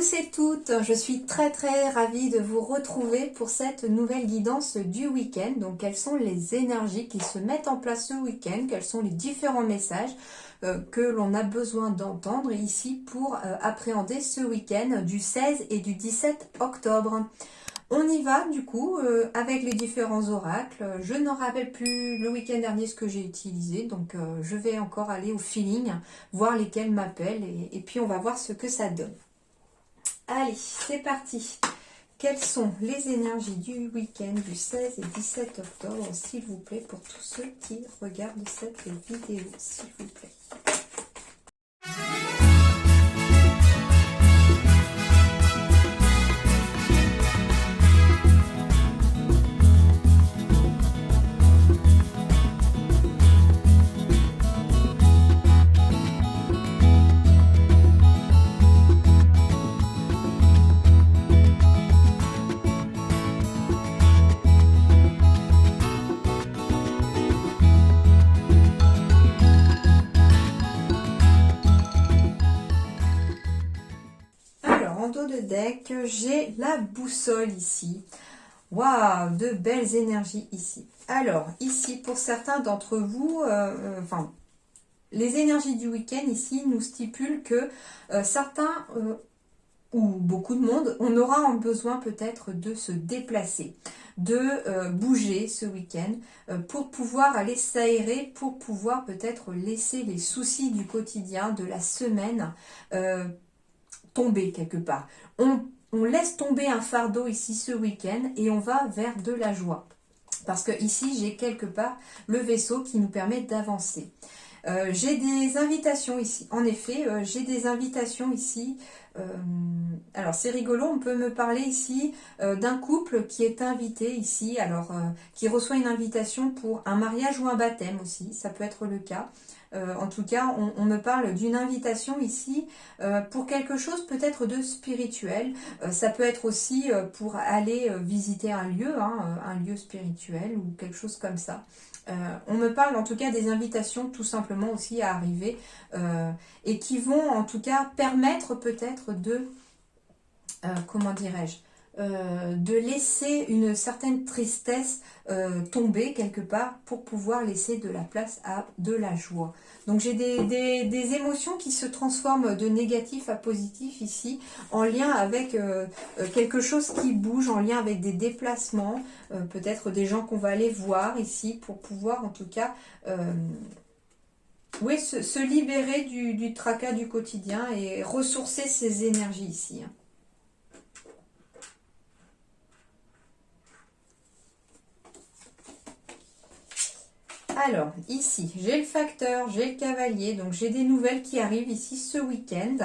tous et toutes, je suis très ravie de vous retrouver pour cette nouvelle guidance du week-end. Donc quelles sont les énergies qui se mettent en place ce week-end, quels sont les différents messages que l'on a besoin d'entendre ici pour appréhender ce week-end du 16 et du 17 octobre. On y va du coup avec les différents oracles. Je n'en rappelle plus le week-end dernier ce que j'ai utilisé, donc je vais encore aller au feeling, voir lesquels m'appellent et puis on va voir ce que ça donne. Allez, c'est parti. Quelles sont les énergies du week-end du 16 et 17 octobre, s'il vous plaît, pour tous ceux qui regardent cette vidéo, s'il vous plaît. En dos de deck, j'ai la boussole ici. Waouh, de belles énergies ici. Alors, ici, pour certains d'entre vous, les énergies du week-end ici nous stipulent que certains ou beaucoup de monde, on aura besoin peut-être de se déplacer, de bouger ce week-end pour pouvoir aller s'aérer, pour pouvoir peut-être laisser les soucis du quotidien, de la semaine, tomber quelque part. On laisse tomber un fardeau ici ce week-end et on va vers de la joie. Parce que ici, j'ai quelque part le vaisseau qui nous permet d'avancer. J'ai des invitations ici. En effet, j'ai des invitations ici. Alors, c'est rigolo, on peut me parler ici d'un couple qui est invité ici, alors qui reçoit une invitation pour un mariage ou un baptême aussi, ça peut être le cas. En tout cas, on me parle d'une invitation ici pour quelque chose peut-être de spirituel. Ça peut être aussi pour aller visiter un lieu spirituel ou quelque chose comme ça. On me parle en tout cas des invitations tout simplement aussi à arriver et qui vont en tout cas permettre peut-être de, comment dirais-je, de laisser une certaine tristesse tomber quelque part pour pouvoir laisser de la place à de la joie. Donc j'ai des émotions qui se transforment de négatif à positif ici, en lien avec quelque chose qui bouge, en lien avec des déplacements, peut-être des gens qu'on va aller voir ici pour pouvoir en tout cas se libérer du tracas du quotidien et ressourcer ses énergies ici. Alors, ici, j'ai le facteur, j'ai le cavalier, donc j'ai des nouvelles qui arrivent ici ce week-end.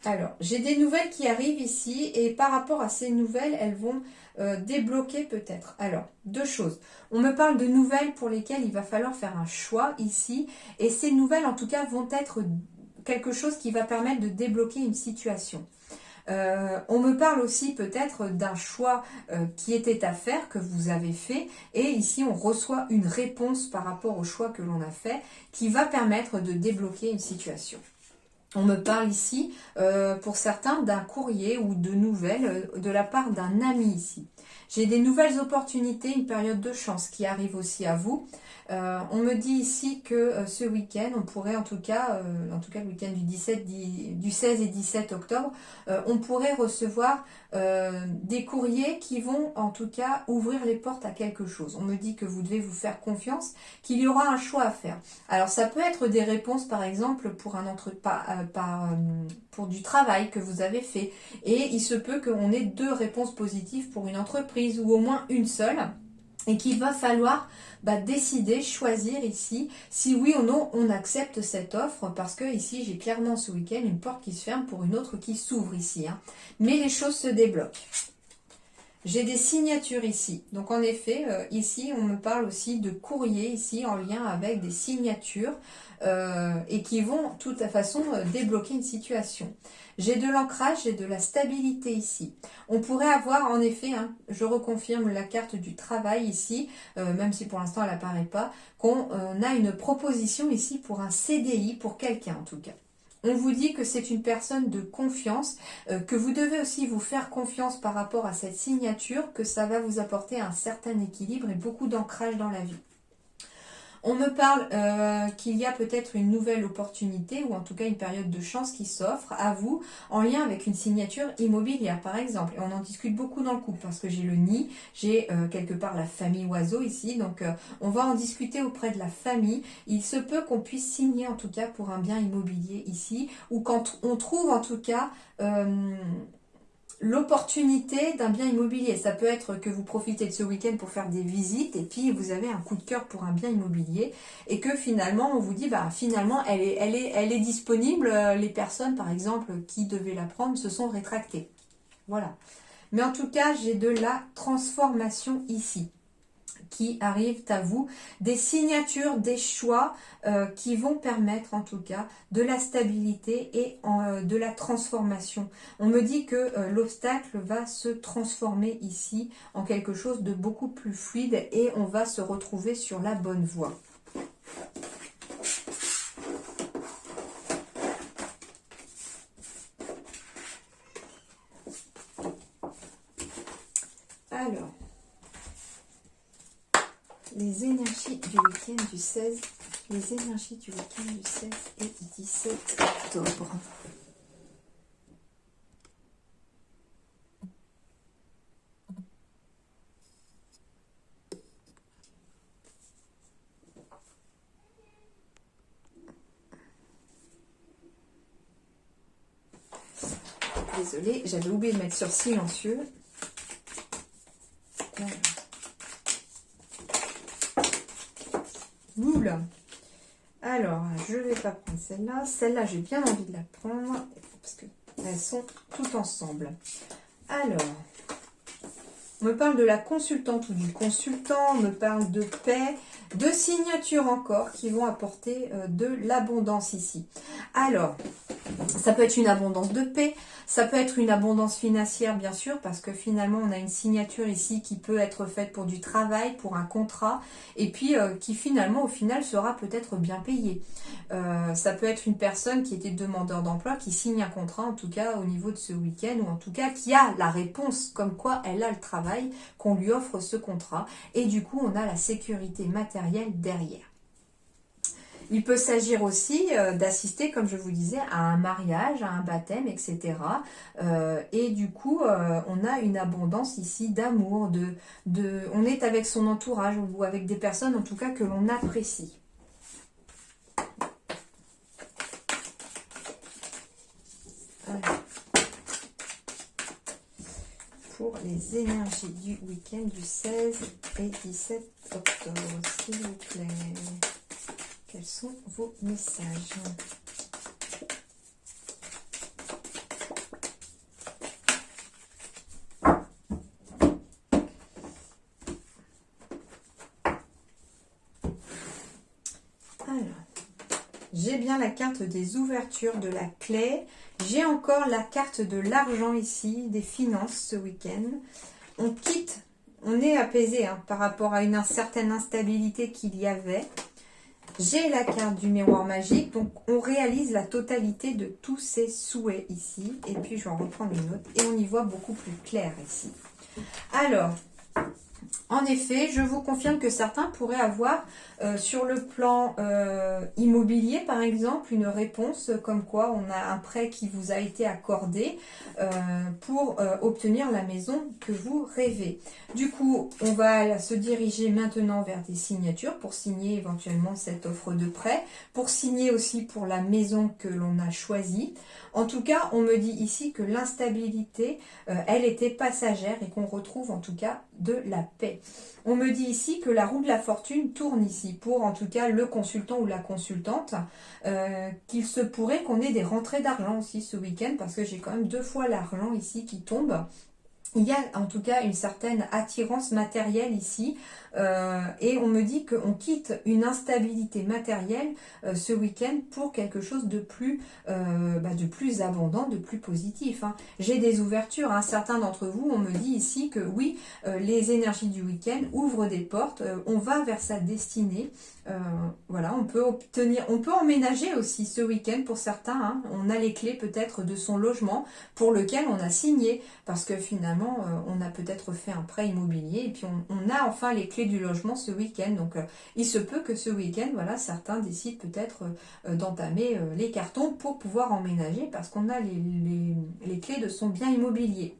Alors, j'ai des nouvelles qui arrivent ici et par rapport à ces nouvelles, elles vont débloquer peut-être. Alors, deux choses. On me parle de nouvelles pour lesquelles il va falloir faire un choix ici et ces nouvelles, en tout cas, vont être quelque chose qui va permettre de débloquer une situation. On me parle aussi peut-être d'un choix qui était à faire, que vous avez fait, et ici on reçoit une réponse par rapport au choix que l'on a fait, qui va permettre de débloquer une situation. On me parle ici, pour certains, d'un courrier ou de nouvelles de la part d'un ami ici. J'ai des nouvelles opportunités, une période de chance qui arrive aussi à vous. On me dit ici que ce week-end, on pourrait en tout cas le week-end du 16 et 17 octobre, on pourrait recevoir des courriers qui vont en tout cas ouvrir les portes à quelque chose. On me dit que vous devez vous faire confiance, qu'il y aura un choix à faire. Alors ça peut être des réponses par exemple pour pour du travail que vous avez fait et il se peut qu'on ait deux réponses positives pour une entreprise ou au moins une seule. Et qu'il va falloir décider, choisir ici, si oui ou non on accepte cette offre, parce que ici j'ai clairement ce week-end une porte qui se ferme pour une autre qui s'ouvre ici. Mais les choses se débloquent. J'ai des signatures ici. Donc en effet, ici, on me parle aussi de courrier, ici, en lien avec des signatures, et qui vont, de toute façon, débloquer une situation. J'ai de l'ancrage, j'ai de la stabilité ici. On pourrait avoir, en effet, hein, je reconfirme la carte du travail ici, même si pour l'instant elle n'apparaît pas, qu'on a une proposition ici pour un CDI, pour quelqu'un en tout cas. On vous dit que c'est une personne de confiance, que vous devez aussi vous faire confiance par rapport à cette signature, que ça va vous apporter un certain équilibre et beaucoup d'ancrage dans la vie. On me parle qu'il y a peut-être une nouvelle opportunité ou en tout cas une période de chance qui s'offre à vous en lien avec une signature immobilière par exemple. Et on en discute beaucoup dans le couple parce que j'ai le nid, j'ai quelque part la famille oiseau ici. Donc on va en discuter auprès de la famille. Il se peut qu'on puisse signer en tout cas pour un bien immobilier ici ou quand on trouve en tout cas... l'opportunité d'un bien immobilier. Ça peut être que vous profitez de ce week-end pour faire des visites et puis vous avez un coup de cœur pour un bien immobilier et que finalement on vous dit bah finalement elle est disponible. Les personnes par exemple qui devaient la prendre se sont rétractées. Voilà. Mais en tout cas j'ai de la transformation ici qui arrivent à vous, des signatures, des choix qui vont permettre en tout cas de la stabilité et de la transformation. On me dit que l'obstacle va se transformer ici en quelque chose de beaucoup plus fluide et on va se retrouver sur la bonne voie. Alors, les énergies du week-end du 16, les énergies du week-end du 16 et 17 octobre. Désolée, j'avais oublié de mettre sur silencieux. Oula. Alors, je ne vais pas prendre celle-là. Celle-là, j'ai bien envie de la prendre parce qu'elles sont toutes ensemble. Alors, on me parle de la consultante ou du consultant, on me parle de paix, de signatures encore qui vont apporter de l'abondance ici. Alors, ça peut être une abondance de paix, ça peut être une abondance financière bien sûr parce que finalement on a une signature ici qui peut être faite pour du travail, pour un contrat et puis qui finalement au final sera peut-être bien payée. Ça peut être une personne qui était demandeur d'emploi qui signe un contrat en tout cas au niveau de ce week-end ou en tout cas qui a la réponse comme quoi elle a le travail, qu'on lui offre ce contrat et du coup on a la sécurité matérielle derrière. Il peut s'agir aussi d'assister, comme je vous disais, à un mariage, à un baptême, etc. Et du coup, on a une abondance ici d'amour, on est avec son entourage ou avec des personnes en tout cas que l'on apprécie. Alors, pour les énergies du week-end du 16 et 17 octobre, s'il vous plaît. Quels sont vos messages? Alors, j'ai bien la carte des ouvertures de la clé. J'ai encore la carte de l'argent ici, des finances ce week-end. On quitte, on est apaisé hein, par rapport à une certaine instabilité qu'il y avait. J'ai la carte du miroir magique, donc on réalise la totalité de tous ces souhaits ici. Et puis je vais en reprendre une autre et on y voit beaucoup plus clair ici. Alors, en effet, je vous confirme que certains pourraient avoir sur le plan immobilier, par exemple, une réponse comme quoi on a un prêt qui vous a été accordé pour obtenir la maison que vous rêvez. Du coup, on va se diriger maintenant vers des signatures pour signer éventuellement cette offre de prêt, pour signer aussi pour la maison que l'on a choisie. En tout cas, on me dit ici que l'instabilité, elle était passagère et qu'on retrouve en tout cas de la paix. On me dit ici que la roue de la fortune tourne ici pour en tout cas le consultant ou la consultante, qu'il se pourrait qu'on ait des rentrées d'argent aussi ce week-end parce que j'ai quand même 2 fois l'argent ici qui tombe. il y a en tout cas une certaine attirance matérielle ici et on me dit qu'on quitte une instabilité matérielle ce week-end pour quelque chose de plus abondant, de plus positif. Hein. J'ai des ouvertures, hein. Certains d'entre vous, on me dit ici que oui, les énergies du week-end ouvrent des portes, on va vers sa destinée. Voilà, on peut emménager aussi ce week-end pour certains. Hein. On a les clés peut-être de son logement pour lequel on a signé parce que finalement on a peut-être fait un prêt immobilier et puis on a enfin les clés du logement ce week-end. Donc il se peut que ce week-end, voilà, certains décident peut-être d'entamer les cartons pour pouvoir emménager parce qu'on a les clés de son bien immobilier.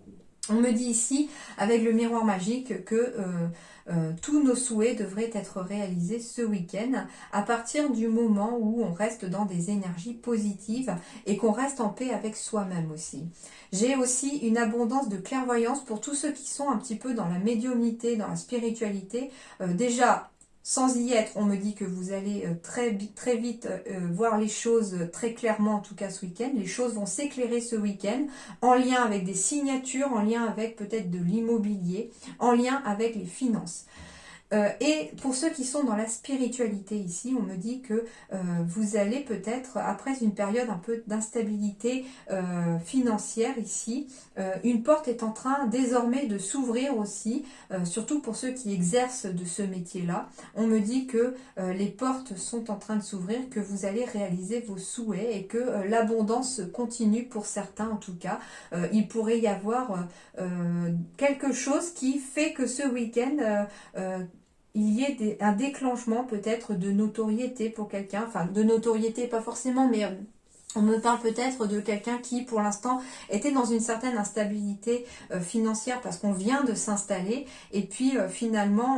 On me dit ici, avec le miroir magique, que tous nos souhaits devraient être réalisés ce week-end à partir du moment où on reste dans des énergies positives et qu'on reste en paix avec soi-même aussi. J'ai aussi une abondance de clairvoyance pour tous ceux qui sont un petit peu dans la médiumnité, dans la spiritualité. Déjà, sans y être, on me dit que vous allez très vite voir les choses très clairement, en tout cas ce week-end. Les choses vont s'éclairer ce week-end, en lien avec des signatures, en lien avec peut-être de l'immobilier, en lien avec les finances. Et pour ceux qui sont dans la spiritualité ici, on me dit que vous allez peut-être, après une période un peu d'instabilité financière ici, une porte est en train désormais de s'ouvrir aussi, surtout pour ceux qui exercent de ce métier-là. On me dit que les portes sont en train de s'ouvrir, que vous allez réaliser vos souhaits et que l'abondance continue pour certains en tout cas. Il pourrait y avoir quelque chose qui fait que ce week-end il y ait un déclenchement peut-être de notoriété pour quelqu'un, enfin de notoriété pas forcément, mais on me parle peut-être de quelqu'un qui pour l'instant était dans une certaine instabilité financière parce qu'on vient de s'installer et puis finalement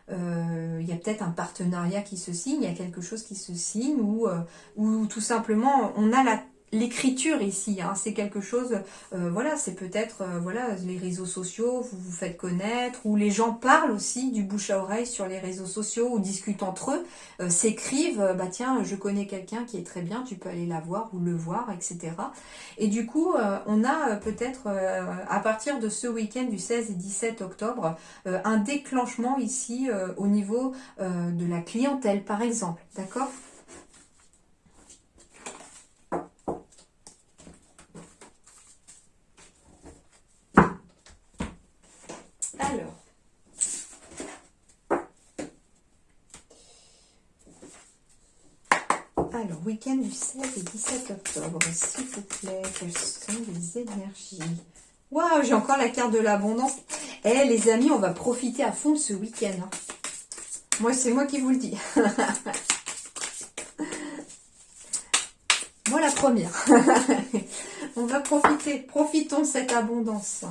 il y a peut-être un partenariat qui se signe, il y a quelque chose qui se signe ou tout simplement on a l'écriture ici, hein, c'est quelque chose, voilà, c'est peut-être voilà, les réseaux sociaux, vous vous faites connaître, ou les gens parlent aussi du bouche à oreille sur les réseaux sociaux, ou discutent entre eux, s'écrivent, bah tiens, je connais quelqu'un qui est très bien, tu peux aller la voir ou le voir, etc. Et du coup, on a peut-être, à partir de ce week-end du 16 et 17 octobre, un déclenchement ici au niveau de la clientèle, par exemple, d'accord ? Alors, week-end du 16 et 17 octobre, s'il vous plaît, quelles sont les énergies? Waouh, j'ai encore la carte de l'abondance. Eh les amis, on va profiter à fond de ce week-end. Hein. Moi, c'est moi qui vous le dis. Moi, la première. On va profitons de cette abondance.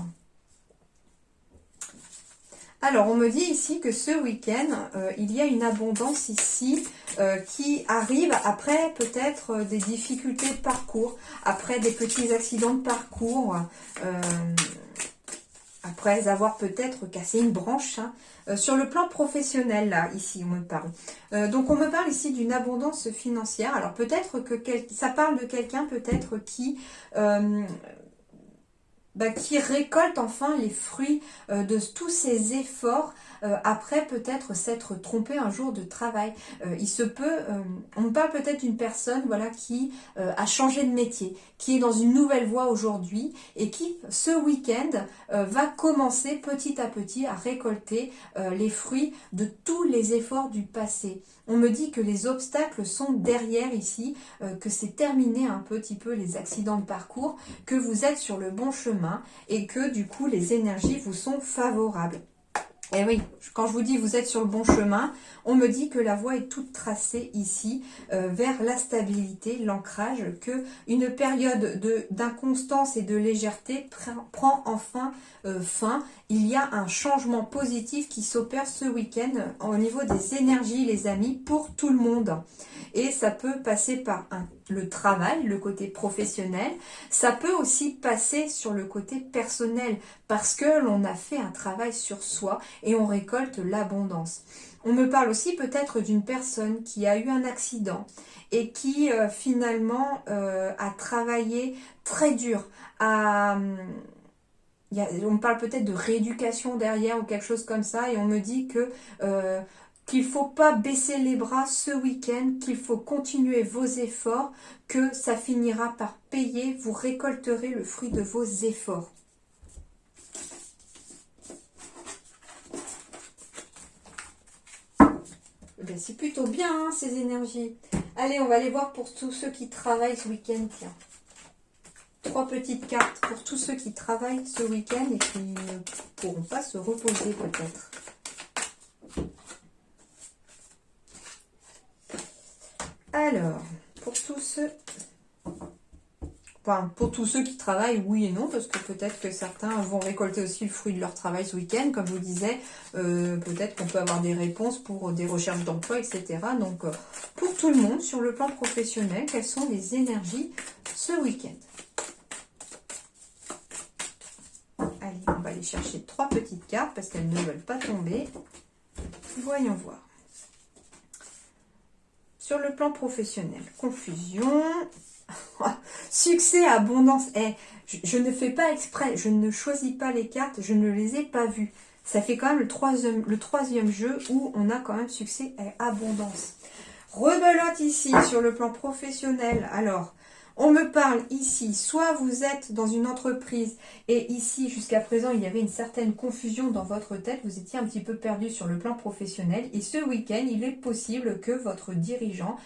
Alors, on me dit ici que ce week-end, il y a une abondance ici qui arrive après peut-être des difficultés de parcours, après des petits accidents de parcours, après avoir peut-être cassé une branche. Hein, sur le plan professionnel, là, ici, on me parle. Donc, on me parle ici d'une abondance financière. Alors, peut-être que ça parle de quelqu'un peut-être qui récolte enfin les fruits de tous ses efforts après peut-être s'être trompé un jour de travail. Il se peut, on parle peut-être d'une personne voilà, qui a changé de métier, qui est dans une nouvelle voie aujourd'hui et qui, ce week-end, va commencer petit à petit à récolter les fruits de tous les efforts du passé. On me dit que les obstacles sont derrière ici, que c'est terminé un petit peu les accidents de parcours, que vous êtes sur le bon chemin et que du coup les énergies vous sont favorables. Et oui, quand je vous dis vous êtes sur le bon chemin, on me dit que la voie est toute tracée ici vers la stabilité, l'ancrage, que une période d'inconstance et de légèreté prend enfin fin. Il y a un changement positif qui s'opère ce week-end au niveau des énergies, les amis, pour tout le monde. Et ça peut passer par le travail, le côté professionnel. Ça peut aussi passer sur le côté personnel parce que l'on a fait un travail sur soi et on récolte l'abondance. On me parle aussi peut-être d'une personne qui a eu un accident et qui finalement a travaillé très dur, on me parle peut-être de rééducation derrière ou quelque chose comme ça, et on me dit que qu'il ne faut pas baisser les bras ce week-end, qu'il faut continuer vos efforts, que ça finira par payer, vous récolterez le fruit de vos efforts. Ben, c'est plutôt bien, hein, ces énergies. Allez, on va aller voir pour tous ceux qui travaillent ce week-end. Tiens. 3 petites cartes pour tous ceux qui travaillent ce week-end et qui ne pourront pas se reposer peut-être. Alors, pour tous ceux... Enfin, pour tous ceux qui travaillent, oui et non, parce que peut-être que certains vont récolter aussi le fruit de leur travail ce week-end. Comme je vous disais, peut-être qu'on peut avoir des réponses pour des recherches d'emploi, etc. Donc, pour tout le monde, sur le plan professionnel, quelles sont les énergies ce week-end? Allez, on va aller chercher 3 petites cartes parce qu'elles ne veulent pas tomber. Voyons voir. Sur le plan professionnel, confusion... Succès, abondance. Je ne fais pas exprès, je ne choisis pas les cartes, je ne les ai pas vues. Ça fait quand même le troisième jeu où on a quand même succès et abondance. Rebelote ici sur le plan professionnel. Alors, on me parle ici, soit vous êtes dans une entreprise et ici, jusqu'à présent, il y avait une certaine confusion dans votre tête, vous étiez un petit peu perdu sur le plan professionnel et ce week-end, il est possible que votre dirigeant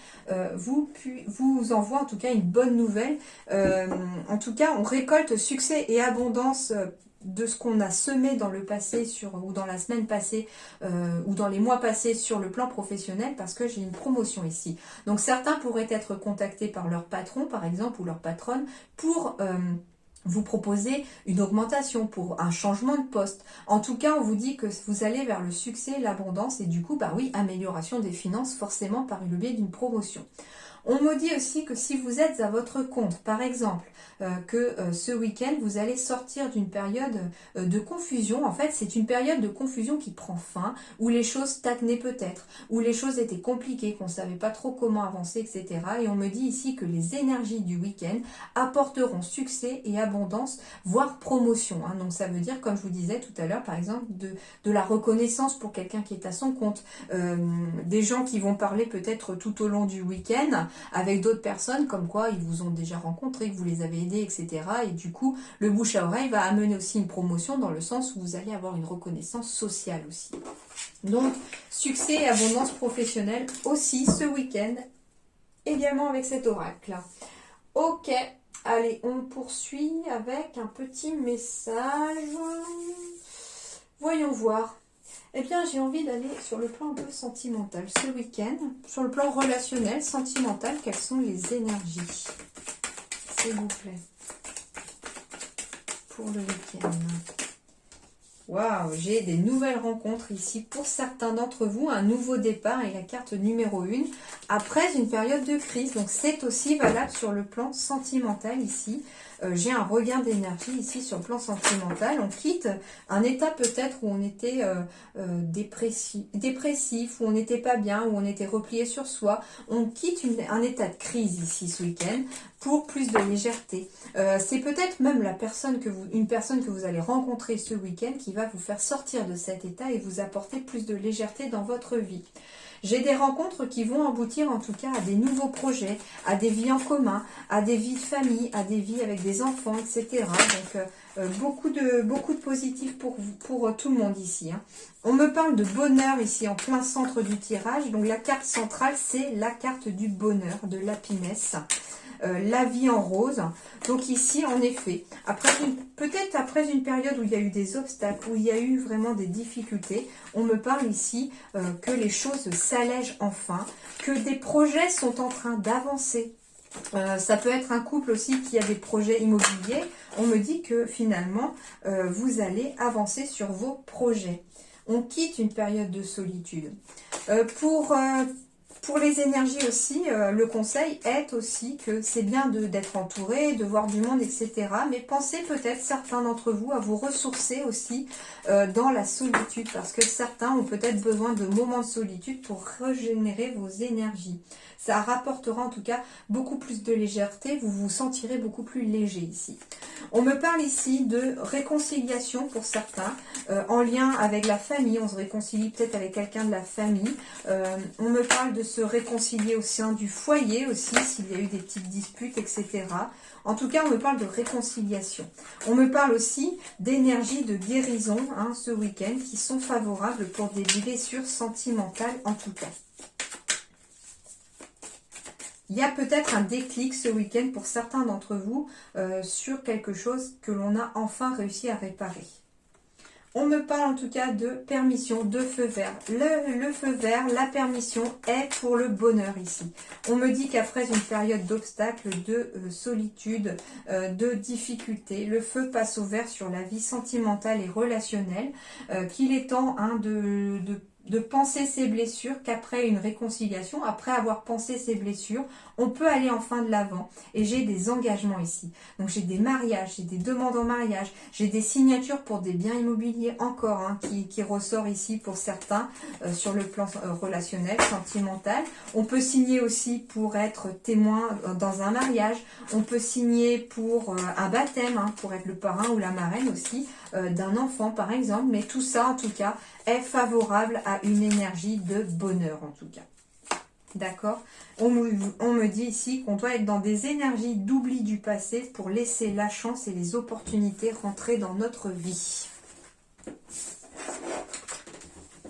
vous envoie en tout cas une bonne nouvelle. En tout cas, on récolte succès et abondance de ce qu'on a semé dans le passé ou dans la semaine passée ou dans les mois passés sur le plan professionnel parce que j'ai une promotion ici. Donc certains pourraient être contactés par leur patron par exemple ou leur patronne pour vous proposer une augmentation, pour un changement de poste. En tout cas, on vous dit que vous allez vers le succès, l'abondance et du coup, bah oui, amélioration des finances forcément par le biais d'une promotion. On me dit aussi que si vous êtes à votre compte, par exemple, que ce week-end, vous allez sortir d'une période de confusion. En fait, c'est une période de confusion qui prend fin, où les choses stagnaient peut-être, où les choses étaient compliquées, qu'on ne savait pas trop comment avancer, etc. Et on me dit ici que les énergies du week-end apporteront succès et abondance, voire promotion. Hein. Donc ça veut dire, comme je vous disais tout à l'heure, par exemple, de la reconnaissance pour quelqu'un qui est à son compte, des gens qui vont parler peut-être tout au long du week-end, avec d'autres personnes comme quoi ils vous ont déjà rencontré, que vous les avez aidés, etc. Et du coup, le bouche à oreille va amener aussi une promotion dans le sens où vous allez avoir une reconnaissance sociale aussi. Donc, succès et abondance professionnelle aussi ce week-end, également avec cet oracle. Ok, allez, on poursuit avec un petit message. Voyons voir. Eh bien, j'ai envie d'aller sur le plan un peu sentimental ce week-end. Sur le plan relationnel, sentimental, quelles sont les énergies? S'il vous plaît. Pour le week-end. Waouh, j'ai des nouvelles rencontres ici pour certains d'entre vous. Un nouveau départ et la carte numéro 1 après une période de crise. Donc, c'est aussi valable sur le plan sentimental ici. J'ai un regain d'énergie ici sur le plan sentimental. On quitte un état peut-être où on était dépressif, où on n'était pas bien, où on était replié sur soi. On quitte un état de crise ici ce week-end pour plus de légèreté. C'est peut-être même une personne que vous allez rencontrer ce week-end qui va vous faire sortir de cet état et vous apporter plus de légèreté dans votre vie. J'ai des rencontres qui vont aboutir en tout cas à des nouveaux projets, à des vies en commun, à des vies de famille, à des vies avec des enfants, etc. Donc beaucoup de positifs pour tout le monde ici. Hein. On me parle de bonheur ici en plein centre du tirage. Donc la carte centrale, c'est la carte du bonheur, de l'happiness. La vie en rose. Donc ici, en effet, peut-être après une période où il y a eu des obstacles, où il y a eu vraiment des difficultés, on me parle ici que les choses s'allègent enfin, que des projets sont en train d'avancer. Ça peut être un couple aussi qui a des projets immobiliers. On me dit que finalement, vous allez avancer sur vos projets. On quitte une période de solitude. Pour Pour les énergies aussi, le conseil est aussi que c'est bien d'être entouré, de voir du monde, etc. Mais pensez peut-être, certains d'entre vous, à vous ressourcer aussi dans la solitude. Parce que certains ont peut-être besoin de moments de solitude pour régénérer vos énergies. Ça rapportera en tout cas beaucoup plus de légèreté. Vous vous sentirez beaucoup plus léger ici. On me parle ici de réconciliation pour certains, en lien avec la famille. On se réconcilie peut-être avec quelqu'un de la famille. On me parle de se réconcilier au sein du foyer aussi, s'il y a eu des petites disputes, etc. En tout cas, on me parle de réconciliation. On me parle aussi d'énergie de guérison ce week-end qui sont favorables pour des blessures sentimentales en tout cas. Il y a peut-être un déclic ce week-end pour certains d'entre vous sur quelque chose que l'on a enfin réussi à réparer. On me parle en tout cas de permission, de feu vert. Le feu vert, la permission est pour le bonheur ici. On me dit qu'après une période d'obstacles, de solitude, de difficultés, le feu passe au vert sur la vie sentimentale et relationnelle, qu'il est temps de penser ses blessures, qu'après une réconciliation, après avoir pensé ses blessures, on peut aller enfin de l'avant. Et j'ai des engagements ici. Donc j'ai des mariages, j'ai des demandes en mariage, j'ai des signatures pour des biens immobiliers encore qui ressort ici pour certains sur le plan relationnel, sentimental. On peut signer aussi pour être témoin dans un mariage. On peut signer pour un baptême, pour être le parrain ou la marraine aussi d'un enfant par exemple. Mais tout ça en tout cas est favorable à une énergie de bonheur en tout cas. D'accord. On me dit ici qu'on doit être dans des énergies d'oubli du passé pour laisser la chance et les opportunités rentrer dans notre vie.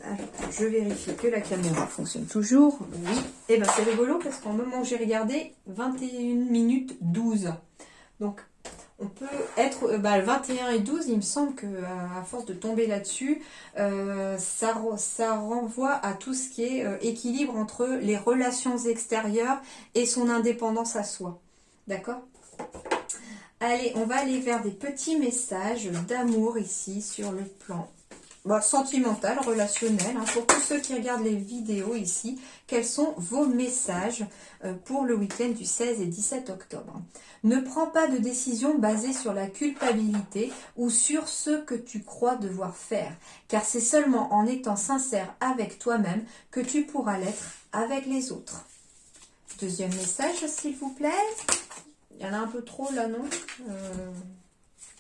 Alors, je vérifie que la caméra fonctionne toujours. Oui. Et bien c'est rigolo parce qu'en moment où j'ai regardé, 21 minutes 12. Donc on peut être 21 et 12, il me semble que à force de tomber là-dessus, ça renvoie à tout ce qui est équilibre entre les relations extérieures et son indépendance à soi. D'accord ? Allez, on va aller vers des petits messages d'amour ici sur le plan sentimental, relationnel. Pour tous ceux qui regardent les vidéos ici, quels sont vos messages pour le week-end du 16 et 17 octobre? Ne prends pas de décision basée sur la culpabilité ou sur ce que tu crois devoir faire, car c'est seulement en étant sincère avec toi-même que tu pourras l'être avec les autres. Deuxième message, s'il vous plaît. Il y en a un peu trop là, non?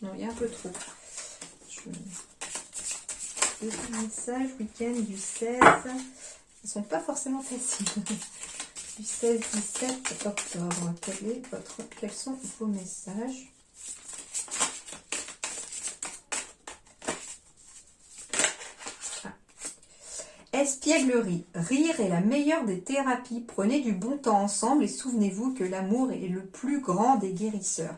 Non, il y a un peu trop. Deuxième message, week-end du 16. Ils ne sont pas forcément faciles. Du 16-17 octobre. Quels sont vos messages? Espièglerie. Rire est la meilleure des thérapies. Prenez du bon temps ensemble et souvenez-vous que l'amour est le plus grand des guérisseurs.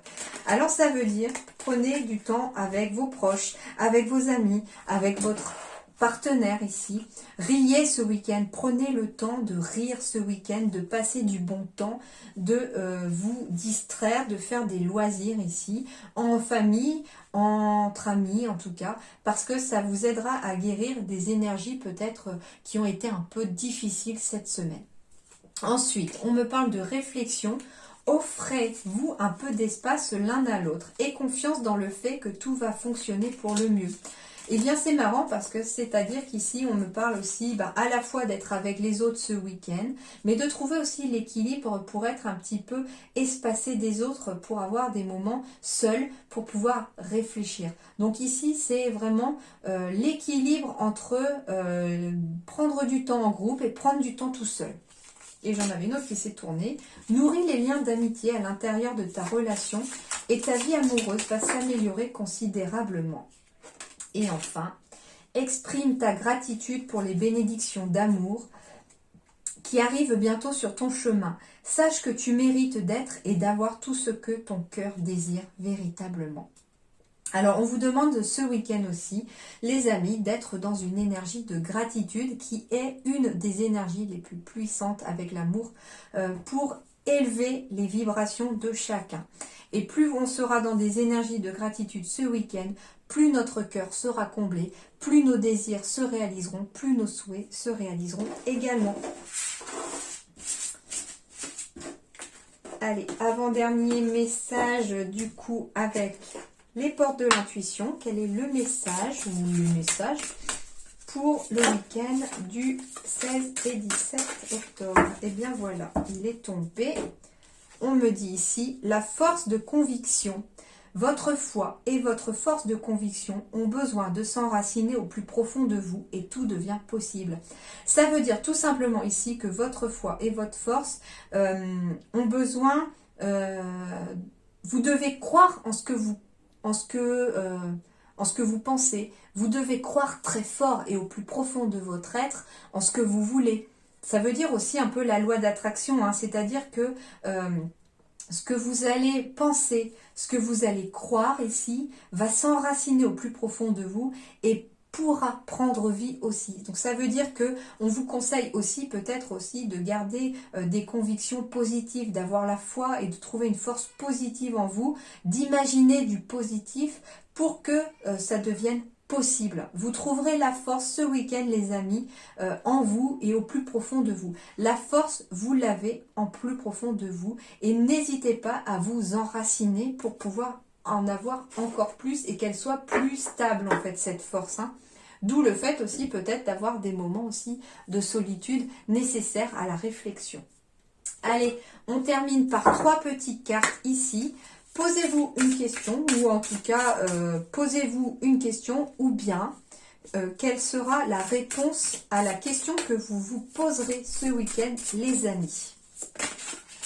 Alors ça veut dire, prenez du temps avec vos proches, avec vos amis, avec votre partenaire ici. Riez ce week-end. Prenez le temps de rire ce week-end, de passer du bon temps, de vous distraire, de faire des loisirs ici, en famille, entre amis en tout cas, parce que ça vous aidera à guérir des énergies peut-être qui ont été un peu difficiles cette semaine. Ensuite, on me parle de réflexion. Offrez-vous un peu d'espace l'un à l'autre et confiance dans le fait que tout va fonctionner pour le mieux. Eh bien, c'est marrant parce que c'est-à-dire qu'ici, on me parle aussi à la fois d'être avec les autres ce week-end, mais de trouver aussi l'équilibre pour être un petit peu espacé des autres, pour avoir des moments seuls, pour pouvoir réfléchir. Donc ici, c'est vraiment l'équilibre entre prendre du temps en groupe et prendre du temps tout seul. Et j'en avais une autre qui s'est tournée. Nourris les liens d'amitié à l'intérieur de ta relation et ta vie amoureuse va s'améliorer considérablement. Et enfin, exprime ta gratitude pour les bénédictions d'amour qui arrivent bientôt sur ton chemin. Sache que tu mérites d'être et d'avoir tout ce que ton cœur désire véritablement. Alors, on vous demande ce week-end aussi, les amis, d'être dans une énergie de gratitude qui est une des énergies les plus puissantes avec l'amour pour élever les vibrations de chacun. Et plus on sera dans des énergies de gratitude ce week-end, plus notre cœur sera comblé, plus nos désirs se réaliseront, plus nos souhaits se réaliseront également. Allez, avant-dernier message du coup avec les portes de l'intuition. Quel est le message ou le message pour le week-end du 16 et 17 octobre? Et bien voilà, il est tombé. On me dit ici, la force de conviction. Votre foi et votre force de conviction ont besoin de s'enraciner au plus profond de vous et tout devient possible. Ça veut dire tout simplement ici que votre foi et votre force ont besoin, vous devez croire en ce que vous pensez. Vous devez croire très fort et au plus profond de votre être en ce que vous voulez. Ça veut dire aussi un peu la loi d'attraction, hein, c'est-à-dire que ce que vous allez penser, ce que vous allez croire ici, va s'enraciner au plus profond de vous et pourra prendre vie aussi. Donc ça veut dire que on vous conseille aussi peut-être aussi de garder des convictions positives, d'avoir la foi et de trouver une force positive en vous, d'imaginer du positif pour que ça devienne possible. Vous trouverez la force ce week-end, les amis, en vous et au plus profond de vous. La force, vous l'avez en plus profond de vous et n'hésitez pas à vous enraciner pour pouvoir en avoir encore plus et qu'elle soit plus stable en fait cette force. Hein. D'où le fait aussi peut-être d'avoir des moments aussi de solitude nécessaires à la réflexion. Allez, on termine par 3 petites cartes ici. Posez-vous une question, ou en tout cas, posez-vous une question, ou bien, quelle sera la réponse à la question que vous vous poserez ce week-end, les amis.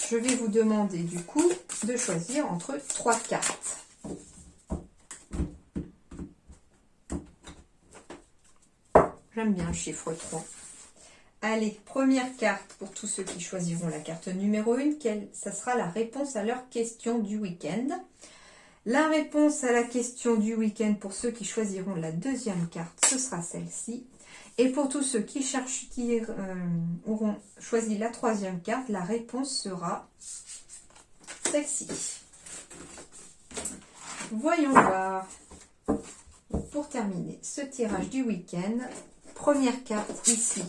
Je vais vous demander du coup de choisir entre 3 cartes. J'aime bien le chiffre 3. Allez, première carte pour tous ceux qui choisiront la carte numéro 1. Ça sera la réponse à leur question du week-end. La réponse à la question du week-end pour ceux qui choisiront la deuxième carte, ce sera celle-ci. Et pour tous ceux qui auront choisi la troisième carte, la réponse sera celle-ci. Voyons voir. Pour terminer ce tirage du week-end, première carte ici.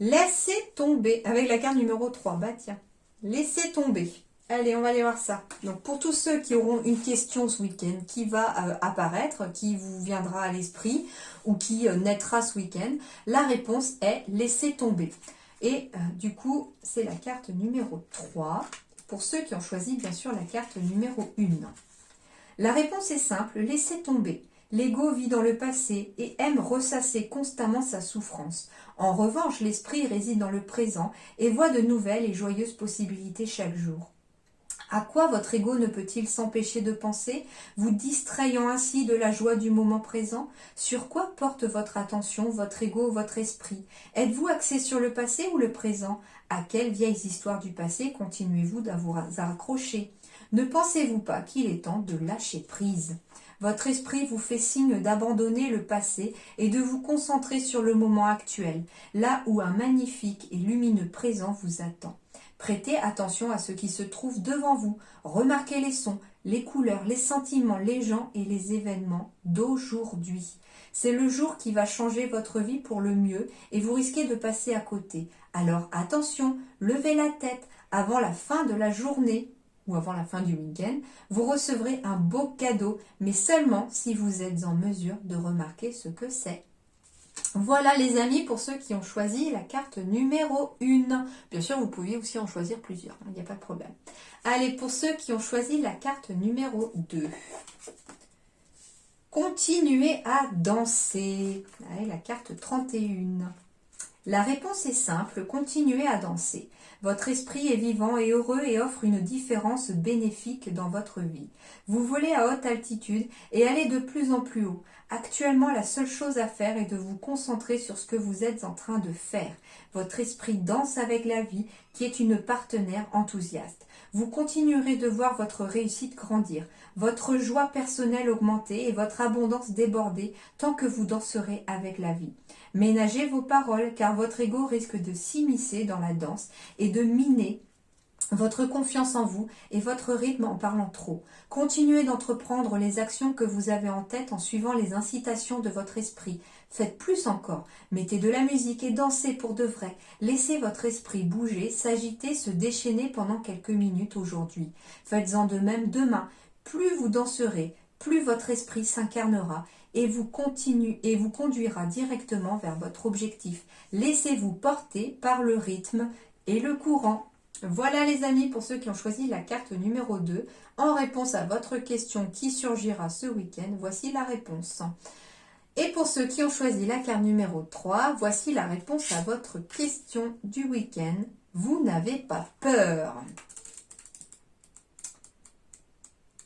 Laissez tomber, avec la carte numéro 3, bah tiens, laissez tomber. Allez, on va aller voir ça. Donc, pour tous ceux qui auront une question ce week-end qui va apparaître, qui vous viendra à l'esprit ou qui naîtra ce week-end, la réponse est laissez tomber. Et du coup, c'est la carte numéro 3. Pour ceux qui ont choisi, bien sûr, la carte numéro 1. La réponse est simple, laissez tomber. L'ego vit dans le passé et aime ressasser constamment sa souffrance. En revanche, l'esprit réside dans le présent et voit de nouvelles et joyeuses possibilités chaque jour. À quoi votre ego ne peut-il s'empêcher de penser, vous distrayant ainsi de la joie du moment présent? Sur quoi porte votre attention, votre ego, votre esprit? Êtes-vous axé sur le passé ou le présent? À quelles vieilles histoires du passé continuez-vous à vous accrocher? Ne pensez-vous pas qu'il est temps de lâcher prise? Votre esprit vous fait signe d'abandonner le passé et de vous concentrer sur le moment actuel, là où un magnifique et lumineux présent vous attend. Prêtez attention à ce qui se trouve devant vous, remarquez les sons, les couleurs, les sentiments, les gens et les événements d'aujourd'hui. C'est le jour qui va changer votre vie pour le mieux et vous risquez de passer à côté. Alors attention, levez la tête avant la fin de la journée ou avant la fin du week-end, vous recevrez un beau cadeau, mais seulement si vous êtes en mesure de remarquer ce que c'est. Voilà les amis pour ceux qui ont choisi la carte numéro 1. Bien sûr, vous pouviez aussi en choisir plusieurs, il n'y a pas de problème. Allez, pour ceux qui ont choisi la carte numéro 2. Continuez à danser. Allez, la carte 31. La réponse est simple, continuez à danser. Votre esprit est vivant et heureux et offre une différence bénéfique dans votre vie. Vous volez à haute altitude et allez de plus en plus haut. Actuellement, la seule chose à faire est de vous concentrer sur ce que vous êtes en train de faire. Votre esprit danse avec la vie, qui est une partenaire enthousiaste. Vous continuerez de voir votre réussite grandir, votre joie personnelle augmenter et votre abondance déborder tant que vous danserez avec la vie. Ménagez vos paroles car votre ego risque de s'immiscer dans la danse et de miner votre confiance en vous et votre rythme en parlant trop. Continuez d'entreprendre les actions que vous avez en tête en suivant les incitations de votre esprit. Faites plus encore. Mettez de la musique et dansez pour de vrai. Laissez votre esprit bouger, s'agiter, se déchaîner pendant quelques minutes aujourd'hui. Faites-en de même demain. Plus vous danserez, plus votre esprit s'incarnera et vous conduira directement vers votre objectif. Laissez-vous porter par le rythme et le courant. Voilà les amis pour ceux qui ont choisi la carte numéro 2. En réponse à votre question qui surgira ce week-end, voici la réponse. Et pour ceux qui ont choisi la carte numéro 3, voici la réponse à votre question du week-end. Vous n'avez pas peur.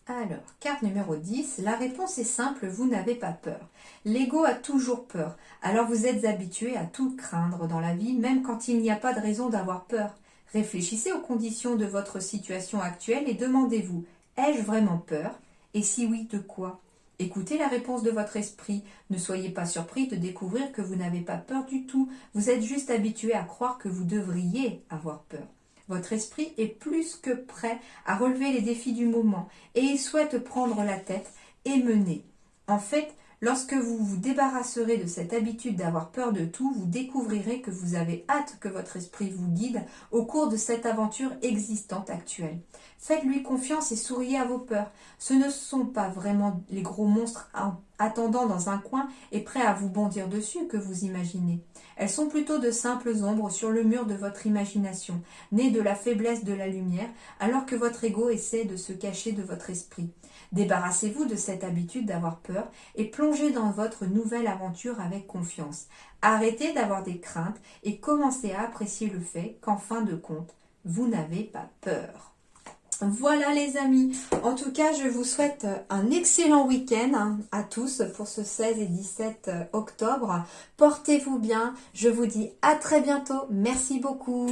Alors, carte numéro 10, la réponse est simple, vous n'avez pas peur. L'ego a toujours peur, alors vous êtes habitué à tout craindre dans la vie, même quand il n'y a pas de raison d'avoir peur. Réfléchissez aux conditions de votre situation actuelle et demandez-vous, ai-je vraiment peur? Et si oui, de quoi? Écoutez la réponse de votre esprit. Ne soyez pas surpris de découvrir que vous n'avez pas peur du tout. Vous êtes juste habitué à croire que vous devriez avoir peur. Votre esprit est plus que prêt à relever les défis du moment et il souhaite prendre la tête et mener. En fait, lorsque vous vous débarrasserez de cette habitude d'avoir peur de tout, vous découvrirez que vous avez hâte que votre esprit vous guide au cours de cette aventure existante actuelle. Faites-lui confiance et souriez à vos peurs. Ce ne sont pas vraiment les gros monstres attendant dans un coin et prêts à vous bondir dessus que vous imaginez. Elles sont plutôt de simples ombres sur le mur de votre imagination, nées de la faiblesse de la lumière, alors que votre ego essaie de se cacher de votre esprit. Débarrassez-vous de cette habitude d'avoir peur et plongez dans votre nouvelle aventure avec confiance. Arrêtez d'avoir des craintes et commencez à apprécier le fait qu'en fin de compte, vous n'avez pas peur. Voilà les amis, en tout cas je vous souhaite un excellent week-end à tous pour ce 16 et 17 octobre. Portez-vous bien, je vous dis à très bientôt, merci beaucoup.